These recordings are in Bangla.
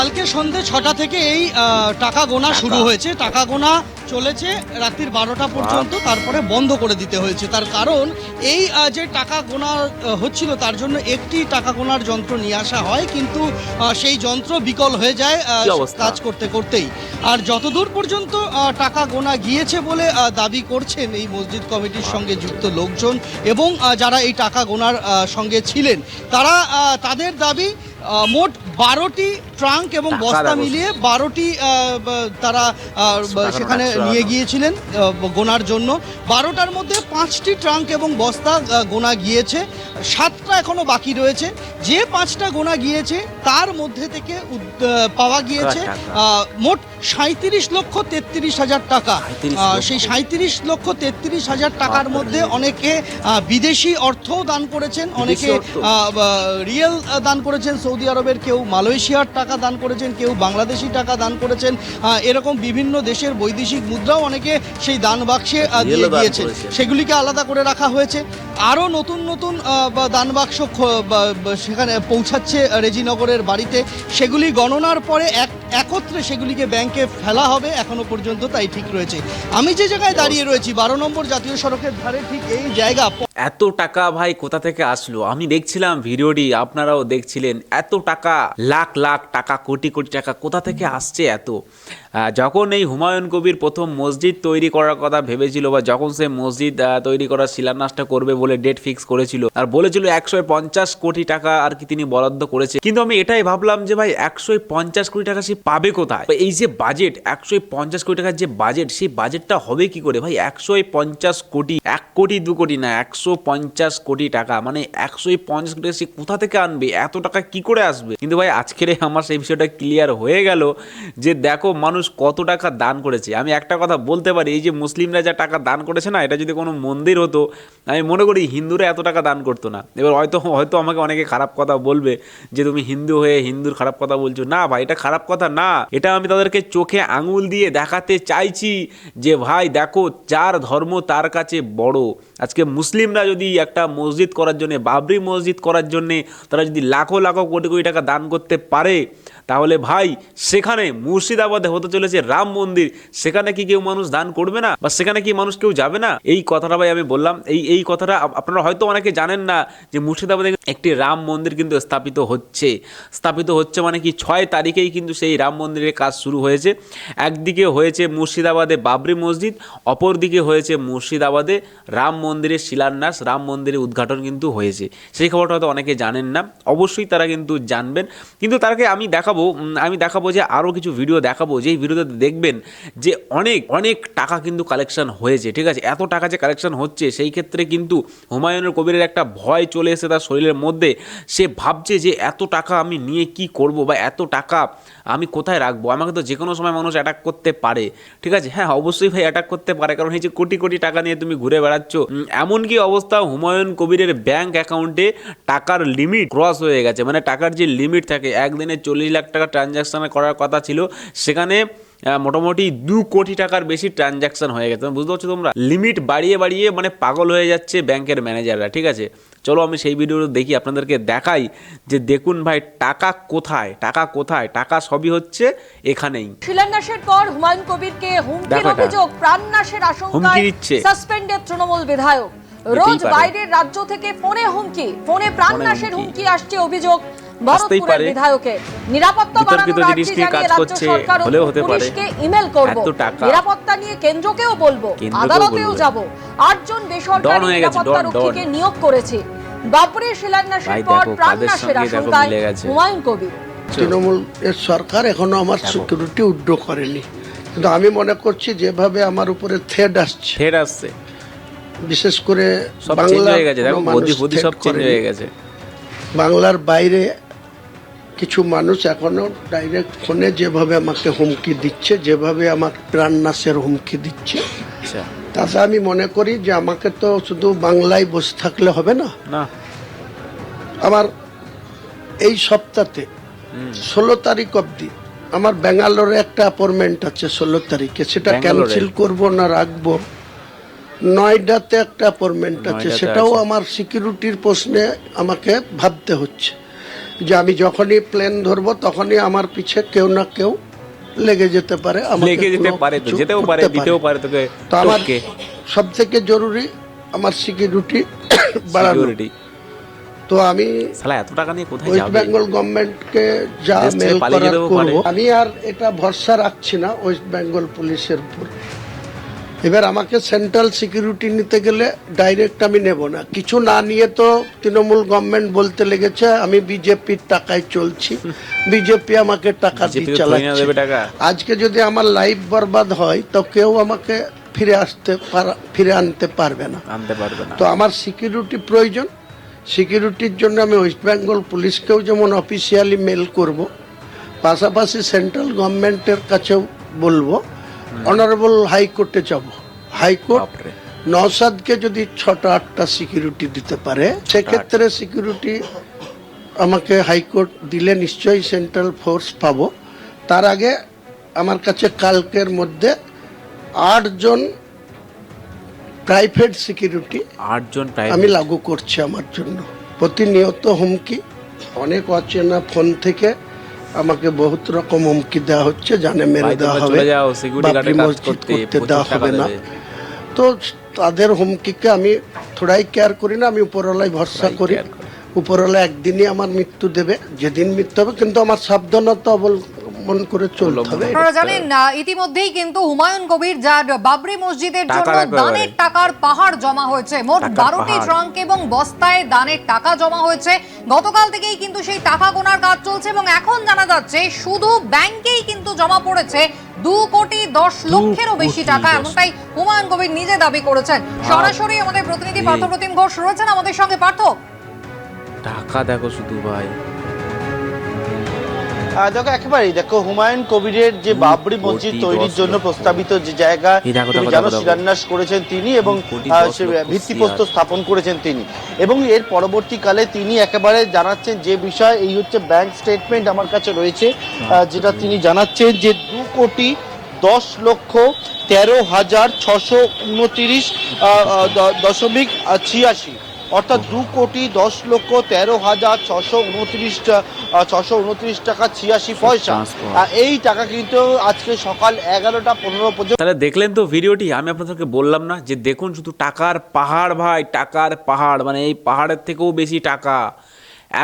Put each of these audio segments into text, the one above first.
কালকে সন্ধে 6টা থেকে এই টাকা গোনা শুরু হয়েছে। টাকা গোনা চলেছে রাত্রির 12টা পর্যন্ত, তারপরে বন্ধ করে দিতে হয়েছে। তার কারণ এই যে টাকা গোনা হচ্ছিল তার জন্য একটি টাকা গোনার যন্ত্র নিয়ে আসা হয়, কিন্তু সেই যন্ত্র বিকল হয়ে যায় কাজ করতে করতেই। আর যতদূর পর্যন্ত টাকা গোনা গিয়েছে বলে দাবি করছেন এই মসজিদ কমিটির সঙ্গে যুক্ত লোকজন এবং যারা এই টাকা গোনার সঙ্গে ছিলেন, তারা তাদের দাবি মোট 12টি ট্রাঙ্ক এবং বস্তা মিলিয়ে 12টি তারা সেখানে নিয়ে গিয়েছিলেন গোনার জন্য। 12টার মধ্যে 5টি ট্রাঙ্ক এবং বস্তা গোনা গিয়েছে, 7টা এখনো বাকি রয়েছে। যে 5টা গোনা গিয়েছে তার মধ্যে থেকে পাওয়া গিয়েছে মোট 37,33,000 টাকা। সেই 37,33,000 টাকার মধ্যে অনেকে বিদেশি অর্থও দান করেছেন, অনেকে রিয়েল দান করেছেন সৌদি আরবের, কেউ মালয়েশিয়ার টাকা দান করেছেন, কেউ বাংলাদেশি টাকা দান করেছেন। এরকম বিভিন্ন দেশের বৈদেশিক মুদ্রাও অনেকে সেই দান বাক্সে দিয়ে দিয়েছে, সেগুলিকে আলাদা করে রাখা হয়েছে। আরও নতুন নতুন দান বাক্স সেখানে পৌঁছাচ্ছে রেজিনগরের বাড়িতে, সেগুলি গণনার পরে একত্রে সেগুলিকে ব্যাংকে ফেলা হবে, এখনো পর্যন্ত তাই ঠিক রয়েছে। আমি যে জায়গায় দাঁড়িয়ে রয়েছি 12 নম্বর জাতীয় সড়কের ধারে, ঠিক এই জায়গা। এত টাকা ভাই কোথা থেকে আসলো? আমি দেখছিলাম ভিডিওটি, আপনারাও দেখছিলেন। এত টাকা, লাখ লাখ টাকা, কোটি কোটি টাকা কোথা থেকে আসছে এত? যখন এই হুমায়ুন কবির প্রথম মসজিদ তৈরি করার কথা ভেবেছিল, বা যখন সে মসজিদ তৈরি করার শিলান্যাসটা করবে বলে ডেট ফিক্স করেছিল আর বলেছিল 150 কোটি টাকা আর কি তিনি বরাদ্দ করেছে, কিন্তু আমি এটাই ভাবলাম যে ভাই 150 কোটি টাকা সে পাবে কোথায়? এই যে বাজেট 150 কোটি টাকার যে বাজেট, সেই বাজেটটা হবে কি করে ভাই? 150 কোটি, 1 কোটি 2 কোটি না, 150 কোটি টাকা, মানে 150 কোটি সে কোথা থেকে আনবে? এত টাকা কি করে আসবে? কিন্তু ভাই আজকের আমার সেই বিষয়টা ক্লিয়ার হয়ে গেল যে দেখো মানুষ কত টাকা দান করেছে। আমি একটা কথা বলতে পারি, এই যে মুসলিমরা যা টাকা দান করেছে না, এটা যদি কোনো মন্দির হতো, আমি মনে করি হিন্দুরা এত টাকা দান করতো না। এবার হয়তো আমাকে অনেকে খারাপ কথা বলবে যে তুমি হিন্দু হয়ে হিন্দুর খারাপ কথা বলছো। না ভাই, এটা খারাপ কথা না, এটা আমি তাদেরকে চোখে আঙুল দিয়ে দেখাতে চাইছি যে ভাই দেখো, যার ধর্ম তার কাছে বড়। আজকে মুসলিমরা যদি একটা মসজিদ করার জন্য, বাবরি মসজিদ করার জন্যে তারা যদি লাখো লাখো কোটি কোটি টাকা দান করতে পারে, তাহলে ভাই সেখানে মুর্শিদাবাদে হতে চলেছে রাম মন্দির, সেখানে কি কেউ মানুষ দান করবে না? বা সেখানে কি মানুষ কেউ যাবে না? এই কথাটা ভাই আমি বললাম। এই কথাটা আপনারা হয়তো অনেকে জানেন না যে মুর্শিদাবাদে একটি রাম মন্দির কিন্তু স্থাপিত হচ্ছে মানে কি 6 তারিখেই কিন্তু সেই রাম মন্দিরের কাজ শুরু হয়েছে। একদিকে হয়েছে মুর্শিদাবাদে বাবরি মসজিদ, অপরদিকে হয়েছে মুর্শিদাবাদে রাম মন্দিরের শিলান্যাস, রাম মন্দিরের উদ্ঘাটন কিন্তু হয়েছে। সেই খবরটা হয়তো অনেকে জানেন না, অবশ্যই তারা কিন্তু জানবেন। কিন্তু তারকে আমি দেখাবো যে আরও কিছু ভিডিও দেখাবো, যেই ভিডিওতে দেখবেন যে অনেক অনেক টাকা কিন্তু কালেকশন হয়েছে। ঠিক আছে, এত টাকা যে কালেকশন হচ্ছে, সেই ক্ষেত্রে কিন্তু হুমায়ুনের কবিরের একটা ভয় চলে এসে তার শরীরের মধ্যে। সে ভাবছে যে এত টাকা আমি নিয়ে কি করব, বা এত টাকা আমি কোথায় রাখবো? আমাকে তো যে কোনো সময় মানুষ অ্যাটাক করতে পারে। ঠিক আছে, হ্যাঁ অবশ্যই ভাই অ্যাটাক করতে পারে, কারণ এই যে কোটি কোটি টাকা নিয়ে তুমি ঘুরে বেড়াচ্ছ। এমনকি অবস্থা হুমায়ুন কবিরের ব্যাংক অ্যাকাউন্টে টাকার লিমিট ক্রস হয়ে গেছে। মানে টাকার যে লিমিট থাকে, একদিনে 40 লাখ টাকা ট্রানজ্যাকশন করার কথা ছিল, সেখানে মোটামুটি 2 কোটি টাকার বেশি ট্রানজ্যাকশন হয়ে গেছে। বুঝতে পারছো তোমরা? লিমিট বাড়িয়ে বাড়িয়ে মানে পাগল হয়ে যাচ্ছে ব্যাংকের ম্যানেজাররা। ঠিক আছে, চলো আমি সেই ভিডিও দেখি, আপনাদেরকে দেখাই যে দেখুন ভাই টাকা কোথায়, টাকা সবই হচ্ছে এখানেই। শিলান্যাসের পর হুমায়ুন কবিরকে হুমকির অভিযোগ, প্রাণনাশের আশঙ্কায় সাসপেন্ডেড তৃণমূল বিধায়ক। রোজ বাইরের রাজ্য থেকে ফোনে প্রাণনাশের হুমকি আসছে, অভিযোগ ভরতপুরের বিধায়কের। নিরাপত্তা বাড়ানোর আর্জি জানিয়ে রাজ্য সরকার ও পুলিশকে ইমেল করব, নিরাপত্তা নিয়ে কেন্দ্রকেও বলবো, আদালতেও যাব। 8 জন বেসরকারি নিরাপত্তা রক্ষীকে নিয়োগ করেছে। বাবরির শিলান্যাসের পর প্রাণনাশের আশঙ্কায় হুমায়ুন কবির। তৃণমূল এর সরকার এখনো আমার সিকিউরিটি উইথড্র করেনি, কিন্তু আমি মনে করছি যেভাবে আমার উপরে থ্রেট আসছে, বিশেষ করে বাংলার বাইরে কিছু মানুষ এখনো ডাইরেক্ট ফোনে যেভাবে আমাকে হুমকি দিচ্ছে, যেভাবে আমাকে প্রাণনাশের হুমকি দিচ্ছে, তাতে আমি মনে করি যে আমাকে তো শুধু বাংলায় বসে থাকলে হবে না। আমার এই সপ্তাহে 16 তারিখ অবধি আমার ব্যাঙ্গালোরে একটা অ্যাপয়েন্টমেন্ট আছে 16 তারিখে, সেটা ক্যান্সেল করব না রাখবো। নয়ডাতে একটা অ্যাপয়েন্টমেন্ট আছে, সেটাও আমার সিকিউরিটির প্রশ্নে আমাকে ভাবতে হচ্ছে। যে আমি যখনই প্লেন ধরবো তখনই আমার পিছে কেউ না কেউ লেগে যেতে পারে, লেগে যেতে পারে, তো যেতেও পারে, দিতেও পারে তোকে। তো আমার সব থেকে জরুরি আমার সিকিউরিটি বাড়ানো। তো আমি এত টাকা নিয়ে কোথায় ওয়েস্ট যাবে? বেঙ্গল গভর্নমেন্টকে যা মেল করার করব। আমি আর এটা ভরসা রাখছি না ওয়েস্ট বেঙ্গল পুলিশের উপর। এবার আমাকে সেন্ট্রাল সিকিউরিটি নিতে গেলে ডাইরেক্ট আমি নেব না, কিছু না নিয়ে তো তৃণমূল গভর্নমেন্ট বলতে লেগেছে আমি বিজেপির টাকায় চলছি, বিজেপি আমাকে টাকা দিয়ে চালাচ্ছে। আজকে যদি আমার লাইফ বরবাদ হয় তো কেউ আমাকে ফিরে আনতে পারবে না। তো আমার সিকিউরিটি প্রয়োজন। সিকিউরিটির জন্য আমি ওয়েস্ট বেঙ্গল পুলিশকেও যেমন অফিসিয়ালি মেল করব, পাশাপাশি সেন্ট্রাল গভর্নমেন্টের কাছেও বলবো, অনারেবল হাইকোর্টে যাব। হাইকোর্ট নওশাদকে যদি 6টা-8টা সিকিউরিটি দিতে পারে, সেক্ষেত্রে সিকিউরিটি আমাকে হাইকোর্ট দিলে নিশ্চয়ই সেন্ট্রাল ফোর্স পাবো। তার আগে আমার কাছে কালকের মধ্যে 8 জন প্রাইভেট সিকিউরিটি আমি লাগু করছি আমার জন্য। প্রতিনিয়ত হুমকি, অনেক অচেনা ফোন থেকে আমাকে বহুত রকম হুমকি দেওয়া হচ্ছে, জানে মেরে দেওয়া হবে, বাবরি মসজিদ করতে দেওয়া হবে না। তো তাদের হুমকিকে আমি থোড়াই কেয়ার করি না, আমি উপরওয়ালায় ভরসা করি। উপরওয়ালা একদিনই আমার মৃত্যু দেবে, যেদিন মৃত্যু হবে, কিন্তু আমার সাবধানতা অবলম্বন করে চলতে হবে। আপনারা জানেন ইতিমধ্যেই কিন্তু হুমায়ুন কবির যার বাবরি মসজিদের জন্য দানের টাকার পাহাড় জমা হয়েছে, মোট 12টি ট্রাঙ্ক এবং বস্তায় দানের টাকা জমা হয়েছে। গতকাল থেকেই কিন্তু সেই টাকা গোনার কাজ চলছে এবং এখন জানা যাচ্ছে শুধু ব্যাংকেই কিন্তু জমা পড়েছে 2,10,00,000-এরও বেশি টাকা, এমনটাই হুমায়ুন কবির নিজে দাবি করেছেন। সরাসরি আমাদের প্রতিনিধি পার্থপ্রতিম ঘোষ রয়েছেন আমাদের সঙ্গে। পার্থ, টাকা দেখো শুধু ভাই, দেখো একেবারেই দেখো হুমায়ুন কবিরের যে বাবরি মসজিদ তৈরির জন্য প্রস্তাবিত যে জায়গা শিলান্যাস করেছেন তিনি এবং ভিত্তিপ্রস্তর স্থাপন করেছেন তিনি, এবং এর পরবর্তীকালে তিনি একেবারে জানাচ্ছেন যে বিষয় এই হচ্ছে ব্যাংক স্টেটমেন্ট আমার কাছে রয়েছে, যেটা তিনি জানাচ্ছেন যে 2,10,629.86 অর্থাৎ 2,10,13,629.86 টাকা 86 পয়সা। এই টাকা কিন্তু আজকে সকাল 11:15 পর্যন্ত। তাহলে দেখলেন তো ভিডিওটি, আমি আপনাদেরকে বললাম না যে দেখুন শুধু টাকার পাহাড় ভাই, টাকার পাহাড়, মানে এই পাহাড়ের থেকেও বেশি টাকা।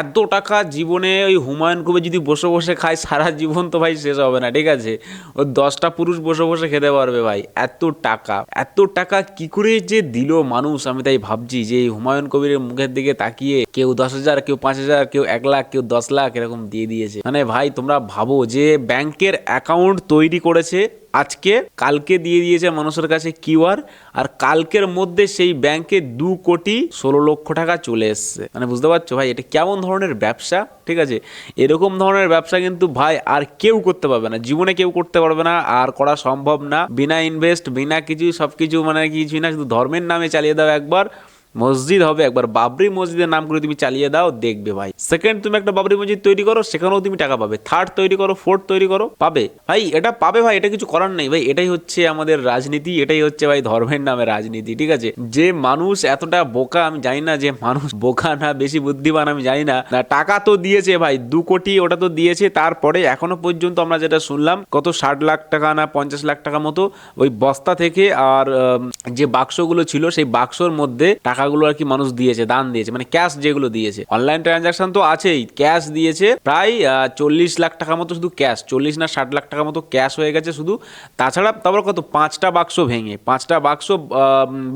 এত টাকা জীবনে ওই হুমায়ুন কবির যদি বসে বসে খায় সারা জীবন তো ভাই শেষ হবে না, ঠিক আছে? ও 10টা পুরুষ বসে বসে খেতে পারবে ভাই। এত টাকা কি করে যে দিল মানুষ, আমি তাই ভাবছি যে হুমায়ুন কবিরের মুখের দিকে তাকিয়ে কেউ 10,000, কেউ 5,000, কেউ 1 লাখ, কেউ 10 লাখ এরকম দিয়ে দিয়েছে। মানে ভাই তোমরা ভাবো যে ব্যাংকের অ্যাকাউন্ট তৈরি করেছে আজকে, কালকে দিয়ে দিয়েছে মানুষের কাছে কিউআর, আর কালকের মধ্যে সেই ব্যাংকে 2,16,00,000 টাকা চলে এসছে। মানে বুঝতে পারছো ভাই এটা কেমন ধরনের ব্যবসা, ঠিক আছে? এরকম ধরনের ব্যবসা কিন্তু ভাই আর কেউ করতে পারবে না, জীবনে কেউ করতে পারবে না, আর করা সম্ভব না। বিনা ইনভেস্ট, বিনা কিছু, সবকিছু মানে কিছুই না, শুধু ধর্মের নামে চালিয়ে দাও একবার, মসজিদ হবে একবার, বাবরি মসজিদের নাম করে তুমি চালিয়ে দাও, দেখবে ভাই। সেকেন্ড তুমি একটা বাবরি মসজিদ তৈরি করো, সেখানেও তুমি টাকা পাবে। থার্ড তৈরি করো, ফোর্থ তৈরি করো, পাবে ভাই, এটা পাবে ভাই, এটা কিছু করার নেই ভাই। এটাই হচ্ছে আমাদের রাজনীতি, এটাই হচ্ছে ভাই ধর্মের নামে রাজনীতি, ঠিক আছে? যে মানুষ এতটা বোকা আমি জানি না, যে মানুষ বোকা না বেশি বুদ্ধিমান আমি জানি না। টাকা তো দিয়েছে ভাই 2 কোটি, ওটা তো দিয়েছে। তারপরে এখনো পর্যন্ত আমরা যেটা শুনলাম কত 60 লাখ টাকা না 50 লাখ টাকা মতো ওই বস্তা থেকে, আর যে বাক্সগুলো ছিল সেই বাক্সর মধ্যে টাকাগুলো আর কি মানুষ দিয়েছে, দান দিয়েছে, মানে ক্যাশ যেগুলো দিয়েছে। অনলাইন ট্রানজাকশন তো আছেই, ক্যাশ দিয়েছে প্রায় 40 লাখ টাকা মতো, শুধু ক্যাশ 40 না 60 লাখ টাকা মতো ক্যাশ হয়ে গেছে শুধু। তাছাড়া তারপর কত 5টা বাক্স ভেঙে, 5টা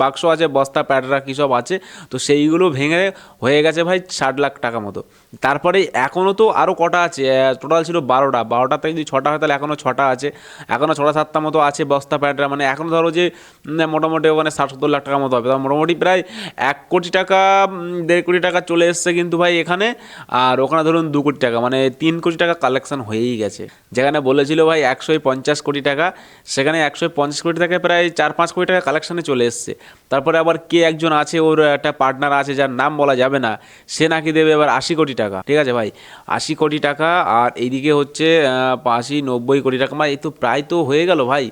বাক্স আছে, বস্তা প্যাডরা কী সব আছে, তো সেইগুলো ভেঙে হয়ে গেছে ভাই 60 লাখ টাকা মতো। তারপরে এখনও তো আরও কটা আছে, টোটাল ছিল 12টা থেকে যদি 6টা হয় তাহলে এখনও 6টা আছে, এখনও 6-7টা মতো আছে বস্তা প্যাডরা। মানে এখনও ধরো যে মোটামুটি ওখানে 60-70 লাখ টাকার মতো হবে, মোটামুটি প্রায় 1 কোটি টাকা 1.5 কোটি টাকা চলে এসছে কিন্তু ভাই এখানে। আর ওখানে ধরুন 2 কোটি টাকা, মানে 3 কোটি টাকা কালেকশন হয়েই গেছে। যেখানে বলেছিল ভাই 150 কোটি টাকা, সেখানে 150 কোটি টাকায় প্রায় 4-5 কোটি টাকা কালেকশানে চলে এসছে। তারপরে আবার কে একজন আছে, ওর একটা পার্টনার আছে যার নাম বলা যাবে না, সে নাকি দেবে এবার 80 কোটি টাকা, ঠিক আছে ভাই? 80 কোটি টাকা, আর এইদিকে হচ্ছে 80-90 কোটি টাকা, মানে এই তো প্রায় তো হয়ে গেল ভাই,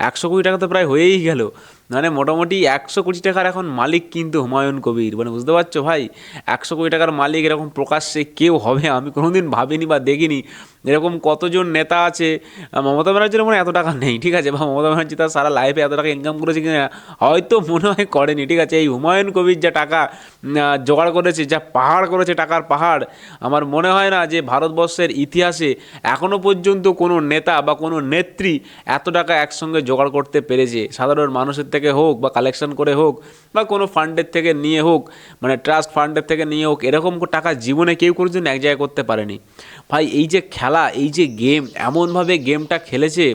100 কোটি টাকা তো প্রায় হয়েই গেল। মানে মোটামুটি 100 কোটি টাকার এখন মালিক কিন্তু হুমায়ুন কবির, মানে বুঝতে পারছো ভাই, 100 কোটি টাকার মালিক এরকম প্রকাশ্যে কেউ হবে আমি কোনোদিন ভাবিনি বা দেখিনি। এরকম কতজন নেতা আছে, মমতা ব্যানার্জির মনে হয় এত টাকা নেই, ঠিক আছে, বা মমতা ব্যানার্জি তার সারা লাইফে এত টাকা ইনকাম করেছে কিনা হয়তো মনে হয় করেনি, ঠিক আছে। এই হুমায়ুন কবির যা টাকা জোগাড় করেছে, যা পাহাড় করেছে, টাকার পাহাড়, আমার মনে হয় না যে ভারতবর্ষের ইতিহাসে এখনও পর্যন্ত কোনো নেতা বা কোনো নেত্রী এত টাকা একসঙ্গে জোগাড় করতে পেরেছে, সাধারণ মানুষের থেকে হোক বা কালেকশন করে হোক বা কোনো ফান্ডের থেকে নিয়ে হোক, মানে ট্রাস্ট ফান্ডের থেকে নিয়ে হোক, এরকম টাকা জীবনে কেউ কোনোদিন এক জায়গায় করতে পারেনি ভাই। এই যে খেলা, এই যে গেম, এমনভাবে গেমটা খেলেছে,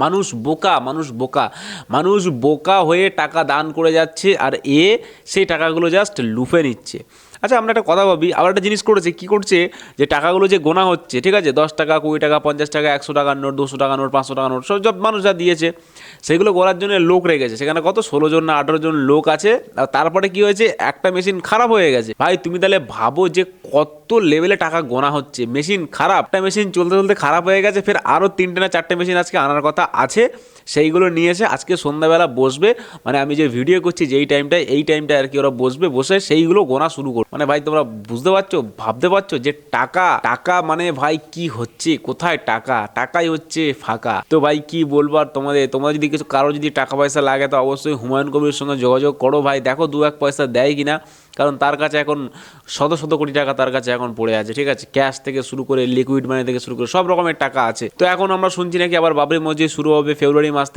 মানুষ বোকা, মানুষ বোকা, মানুষ বোকা হয়ে টাকা দান করে যাচ্ছে, আর সেই টাকাগুলো জাস্ট লুফে নিচ্ছে। আচ্ছা আমরা একটা কথা ভাবি, আবার একটা জিনিস করেছে, কি করছে, যে টাকাগুলো যে গোনা হচ্ছে, ঠিক আছে, 10 টাকা, 20 টাকা, 50 টাকা, 100 টাকার নোট, 200 টাকা নোট, 500 টাকা নোট, সব মানুষ যা দিয়েছে সেগুলো গোনার জন্য লোক রেখেছে, সেখানে কত 16 জন না 18 জন লোক আছে। আর তারপরে কি হয়েছে, একটা মেশিন খারাপ হয়ে গেছে। ভাই তুমি তাহলে ভাবো যে কত লেভেলে টাকা গোনা হচ্ছে, মেশিন খারাপ, একটা মেশিন চলতে চলতে খারাপ হয়ে গেছে, ফের আরও 3টে না 4টে মেশিন আজকে আনার কথা আছে, সেইগুলো নিয়ে এসে আজকে সন্ধ্যাবেলা বসবে, মানে আমি যে ভিডিও করছি যেই টাইমটায়, এই টাইমটায় আর কি ওরা বসবে, বসে সেইগুলো গোনা শুরু করবে। মানে ভাই তোমরা বুঝতে পারছো, ভাবতে পারছো যে টাকা মানে ভাই কি হচ্ছে, কোথায় টাকা, টাকাই হচ্ছে ফাঁকা। তো ভাই কি বলবো আর তোমরা যদি কিছু কারো যদি টাকা পয়সা লাগে তো অবশ্যই হুমায়ুন কবিরের সঙ্গে যোগাযোগ করো ভাই, দেখো 2-1 পয়সা দেয় কিনা, কারণ তার কাছে এখন শত কোটি টাকা তার কাছে এখন পড়ে আছে, ঠিক আছে, ক্যাশ থেকে শুরু করে লিকুইড মানি থেকে শুরু করে সব রকমের টাকা আছে। তো এখন আমরা শুনছি নাকি আবার বাবরি মসজিদ শুরু হবে ফেব্রুয়ারি মাস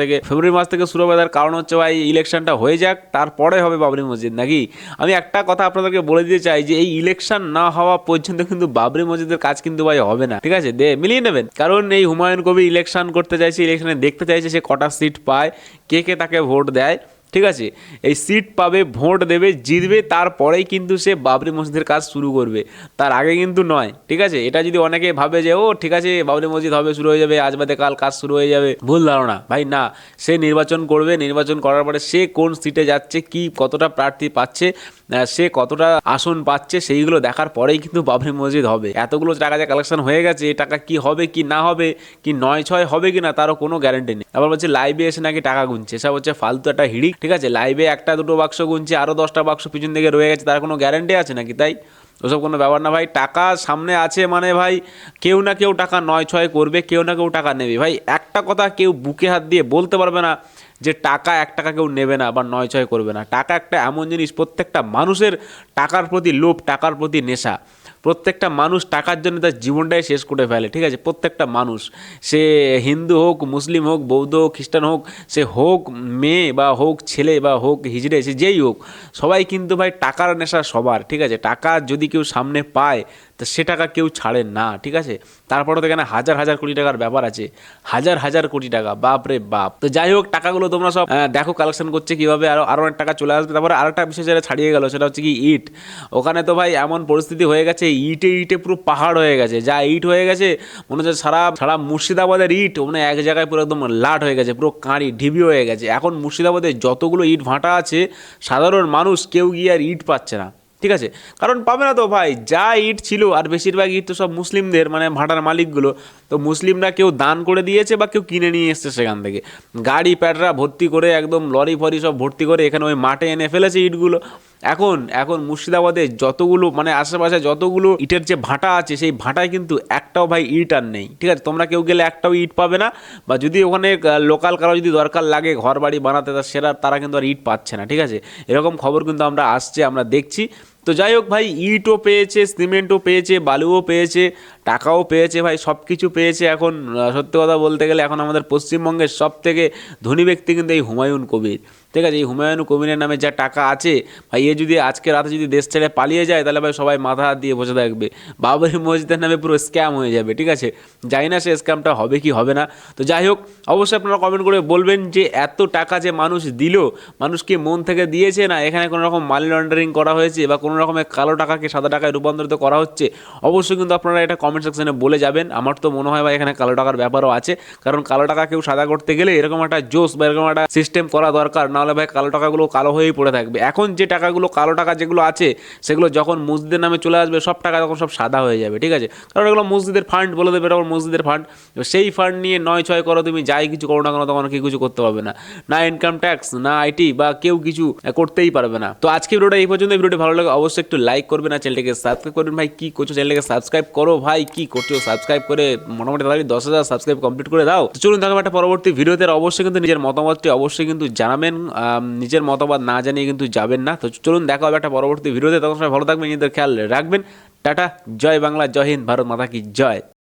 থেকে শুরু হবে, তার কারণ হচ্ছে ভাই ইলেকশনটা হয়ে যাক, তারপরে হবে বাবরি মসজিদ নাকি। আমি একটা কথা আপনাদেরকে বলে দিতে চাই যে এই ইলেকশন না হওয়া পর্যন্ত কিন্তু বাবরি মসজিদের কাজ কিন্তু ভাই হবে না, ঠিক আছে, মিলিয়ে নেবেন। কারণ এই হুমায়ুন কবির ইলেকশন করতে চাইছে, ইলেকশনে দেখতে চাইছে সে কটা সিট পায়, কে তাকে ভোট দেয়, ঠিক আছে, এই সিট পাবে, ভোট দেবে, জিতবে, তারপরেই কিন্তু সে বাবরি মসজিদের কাজ শুরু করবে, তার আগে কিন্তু নয়, ঠিক আছে। এটা যদি অনেকে ভাবে যে ও ঠিক আছে বাবরি মসজিদ হবে, শুরু হয়ে যাবে, আজ বাদে কাল কাজ শুরু হয়ে যাবে, ভুল ধারণা ভাই। না, সে নির্বাচন করবে, নির্বাচন করার পরে সে কোন সিটে যাচ্ছে, কি কতটা প্রার্থী পাচ্ছে, সে কতটা আসন পাচ্ছে, সেইগুলো দেখার পরেই কিন্তু বাবরি মসজিদ হবে। এতগুলো টাকা যে কালেকশন হয়ে গেছে, এই টাকা কি হবে কি না হবে, কি 9-6 হবে কি না, তারও কোনো গ্যারান্টি নেই। আবার বলছে লাইভে এসে নাকি টাকা গুনছে, সব হচ্ছে ফালতু একটা হিড়িক, ঠিক আছে। লাইভে 1-2 বাক্স গুনছে, আরও 10টা বাক্স পিছন দিকে রয়ে গেছে, তার কোনো গ্যারান্টি আছে নাকি? তাই ওসব কোনো ব্যাপার না ভাই, টাকা সামনে আছে মানে ভাই কেউ না কেউ টাকা 9-6 করবে, কেউ না কেউ টাকা নেবে ভাই। একটা কথা কেউ বুকে হাত দিয়ে বলতে পারবে না যে টাকা 1 টাকা কেউ নেবে না বা 9-6 করবে না। টাকা একটা এমন জিনিস, প্রত্যেকটা মানুষের টাকার প্রতি লোভ, টাকার প্রতি নেশা, প্রত্যেকটা মানুষ টাকার জন্য তার জীবনটাই শেষ করে ফেলে, ঠিক আছে, প্রত্যেকটা মানুষ, সে হিন্দু হোক, মুসলিম হোক, বৌদ্ধ হোক, খ্রিস্টান হোক, সে হোক মেয়ে বা হোক ছেলে বা হোক হিজড়ে, সে যেই হোক, সবাই কিন্তু ভাই টাকার নেশা সবার, ঠিক আছে। টাকা যদি কেউ সামনে পায় তো সে টাকা কেউ ছাড়ে না, ঠিক আছে। তারপরে তো এখানে হাজার কোটি টাকার ব্যাপার আছে, হাজার কোটি টাকা, বাপ রে বাপ। তো যাই হোক, টাকাগুলো তোমরা সব দেখো কালেকশন করছে কীভাবে, আরও অনেক টাকা চলে আসবে। তারপরে আরেকটা বিষয় যেটা ছাড়িয়ে গেল, সেটা হচ্ছে কি ইট। ওখানে তো ভাই এমন পরিস্থিতি হয়ে গেছে, ইটে পুরো পাহাড় হয়ে গেছে, যা ইট হয়ে গেছে মনে হচ্ছে সারা মুর্শিদাবাদের ইট মানে এক জায়গায় পুরো একদম লাট হয়ে গেছে, পুরো কাঁড়ি ঢিবি হয়ে গেছে। এখন মুর্শিদাবাদে যতগুলো ইট ভাঁটা আছে, সাধারণ মানুষ কেউ গিয়ে আর ইট পাচ্ছে না, ঠিক আছে, কারণ পাবে না তো ভাই। যা ইট ছিল, আর বেশিরভাগ ইট তো সব মুসলিমদের, মানে ভাটার মালিকগুলো, তো মুসলিমরা কেউ দান করে দিয়েছে বা কেউ কিনে নিয়ে এসছে সেখান থেকে, গাড়ি প্যাটরা ভর্তি করে, একদম লরি ফরি সব ভর্তি করে এখানে ওই মাঠে এনে ফেলেছে ইটগুলো। এখন মুর্শিদাবাদে যতগুলো মানে আশেপাশে যতগুলো ইটের যে ভাটা আছে, সেই ভাটায় কিন্তু একটাও ভাই ইট আর নেই, ঠিক আছে। তোমরা কেউ গেলে একটাও ইট পাবে না, বা যদি ওখানে লোকাল কারো যদি দরকার লাগে ঘর বাড়ি বানাতে, তারা কিন্তু আর ইট পাচ্ছে না, ঠিক আছে। এরকম খবর কিন্তু আমরা দেখছি। তো যাই হোক ভাই, ইটও পেয়েছে, সিমেন্টও পেয়েছে, বালুও পেয়েছে, টাকাও পেয়েছে ভাই, সব কিছু পেয়েছে। এখন সত্যি কথা বলতে গেলে এখন আমাদের পশ্চিমবঙ্গের সব থেকে ধনী ব্যক্তি কিন্তু এই হুমায়ুন কবির, ঠিক আছে। এই হুমায়ুন কবিরের নামে যা টাকা আছে ভাই, এ যদি আজকে রাতে যদি দেশ ছেড়ে পালিয়ে যায়, তাহলে ভাই সবাই মাথা হাত দিয়ে বসে থাকবে, বাবরি মসজিদের নামে পুরো স্ক্যাম হয়ে যাবে, ঠিক আছে। জানি না সে স্ক্যামটা হবে কি হবে না। তো যাই হোক, অবশ্যই আপনারা কমেন্ট করে বলবেন যে এত টাকা যে মানুষ দিল, মানুষকে মন থেকে দিয়েছে, না এখানে কোনো রকম মানি লন্ডারিং করা হয়েছে বা কোনো রকমের কালো টাকাকে সাদা টাকায় রূপান্তরিত করা হচ্ছে। অবশ্যই কিন্তু আপনারা এটা কমেন্ট সেকশনে বলে যাবেন। আমার তো মনে হয় ভাই এখানে কালো টাকার ব্যাপারও আছে, কারণ কালো টাকা কেউ সাদা করতে গেলে এরকম একটা জোশ বা এরকম একটা সিস্টেম করা দরকার, না নাহলে ভাই কালো টাকাগুলো কালো হয়েই পড়ে থাকবে। এখন যে টাকাগুলো কালো টাকা যেগুলো আছে সেগুলো যখন মসজিদের নামে চলে আসবে সব টাকা তখন সব সাদা হয়ে যাবে, ঠিক আছে? কারণ এগুলো মসজিদের ফান্ড বলে দেবে, এটা মসজিদের ফান্ড। সেই ফান্ড নিয়ে নয় ছয় করো, তুমি যাই কিছু করো না কেন তখন কেউ কিছু করতে পারবে না, না ইনকাম ট্যাক্স না আইটি বা কেউ কিছু করতেই পারবে না। তো আজকে ভিডিওটা এই পর্যন্ত। ভিডিওটি ভালো লাগে অবশ্যই একটু লাইক করবে, না চ্যানেলটাকে সাবস্ক্রাইব করবেন। ভাই কি করছো, চ্যানেলটাকে সাবস্ক্রাইব করো ভাই, কি করছো সাবস্ক্রাইব করে মোটামুটি তাড়াতাড়ি 10,000 সাবস্ক্রাইব কমপ্লিট করে দাও। তো চলুন দেখাবো একটা পরবর্তী ভিডিওতে। অবশ্যই কিন্তু নিজের মতামতটি অবশ্যই কিন্তু জানাবেন, নিজের মতামত না জানিয়ে কিন্তু যাবেন না। তো চলুন দেখা হবে একটা পরবর্তী ভিডিওতে, তখন সবাই ভালো থাকবেন, নিজেদের খেয়াল রাখবেন। টাটা, জয় বাংলা, জয় হিন্দ, ভারত মাতা কি জয়।